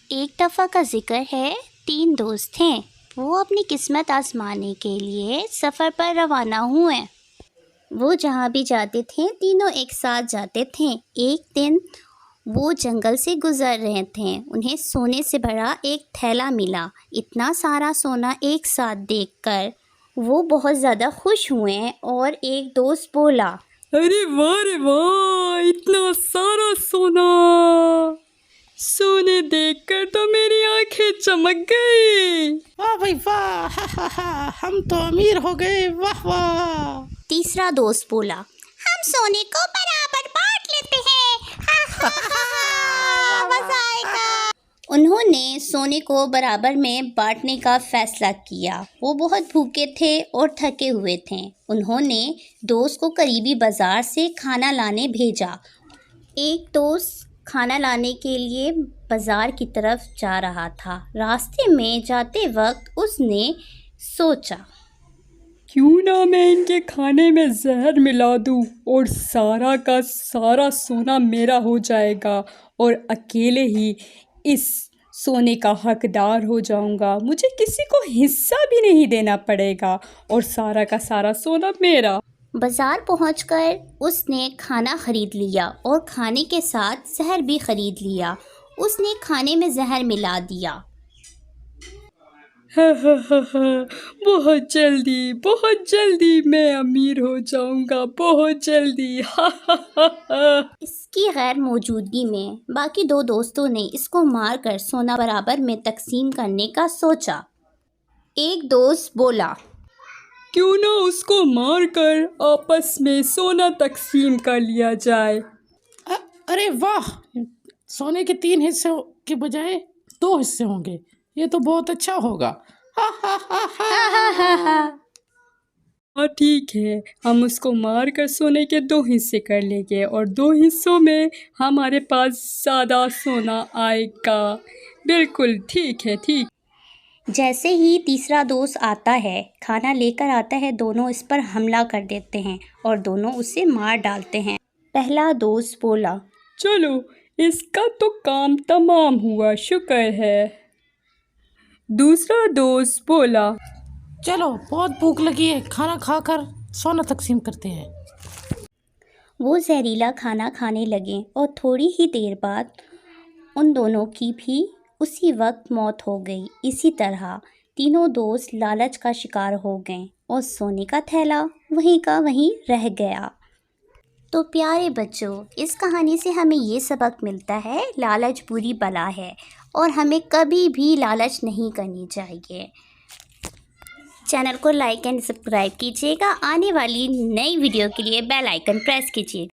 ایک دفعہ کا ذکر ہے، 3 دوست تھے۔ وہ اپنی قسمت آزمانے کے لیے سفر پر روانہ ہوئے۔ وہ جہاں بھی جاتے تھے تینوں ایک ساتھ جاتے تھے۔ ایک دن وہ جنگل سے گزر رہے تھے، انہیں سونے سے بھرا ایک تھیلا ملا۔ اتنا سارا سونا ایک ساتھ دیکھ کر وہ بہت زیادہ خوش ہوئے اور ایک دوست بولا، ارے واہ رے واہ، اتنا سارا سونا! سونے دیکھ کر تو میری آنکھیں چمک گئی۔ واہ بھائی واہ، ہم تو امیر ہو گئے، واہ واہ۔ تیسرا دوست بولا، ہم سونے کو برابر بانٹ لیتے ہیں، مزہ آئے گا۔ انہوں نے سونے کو برابر میں بانٹنے کا فیصلہ کیا۔ وہ بہت بھوکے تھے اور تھکے ہوئے تھے۔ انہوں نے دوست کو قریبی بازار سے کھانا لانے بھیجا۔ ایک دوست کھانا لانے کے لیے بازار کی طرف جا رہا تھا۔ راستے میں جاتے وقت اس نے سوچا، کیوں نہ میں ان کے کھانے میں زہر ملا دوں اور سارا کا سارا سونا میرا ہو جائے گا اور اکیلے ہی اس سونے کا حقدار ہو جاؤں گا۔ مجھے کسی کو حصہ بھی نہیں دینا پڑے گا اور سارا کا سارا سونا میرا۔ بازار پہنچ کر اس نے کھانا خرید لیا اور کھانے کے ساتھ زہر بھی خرید لیا۔ اس نے کھانے میں زہر ملا دیا۔ بہت جلدی میں امیر ہو جاؤں گا، بہت جلدی۔ اس کی غیر موجودگی میں باقی 2 دوستوں نے اس کو مار کر سونا برابر میں تقسیم کرنے کا سوچا۔ ایک دوست بولا، کیوں نہ اس کو مار کر آپس میں سونا تقسیم کر لیا جائے۔ ارے واہ، سونے کے 3 حصوں کے بجائے 2 حصے ہوں گے، یہ تو بہت اچھا ہوگا۔ ہاں ٹھیک ہے، ہم اس کو مار کر سونے کے 2 حصے کر لیں گے اور 2 حصوں میں ہمارے پاس زیادہ سونا آئے گا۔ بالکل ٹھیک ہے، ٹھیک۔ جیسے ہی تیسرا دوست آتا ہے، کھانا لے کر آتا ہے، دونوں اس پر حملہ کر دیتے ہیں اور دونوں اسے مار ڈالتے ہیں۔ پہلا دوست بولا، چلو اس کا تو کام تمام ہوا، شکر ہے۔ دوسرا دوست بولا، چلو بہت بھوک لگی ہے، کھانا کھا کر سونا تقسیم کرتے ہیں۔ وہ زہریلا کھانا کھانے لگے اور تھوڑی ہی دیر بعد ان دونوں کی بھی اسی وقت موت ہو گئی۔ اسی طرح تینوں دوست لالچ کا شکار ہو گئے اور سونے کا تھیلا وہیں کا وہیں رہ گیا۔ تو پیارے بچوں، اس کہانی سے ہمیں یہ سبق ملتا ہے، لالچ بری بلا ہے اور ہمیں کبھی بھی لالچ نہیں کرنی چاہیے۔ چینل کو لائک اینڈ سبسکرائب کیجیے گا۔ آنے والی نئی ویڈیو کے لیے بیل آئیکن پریس کیجیے گا۔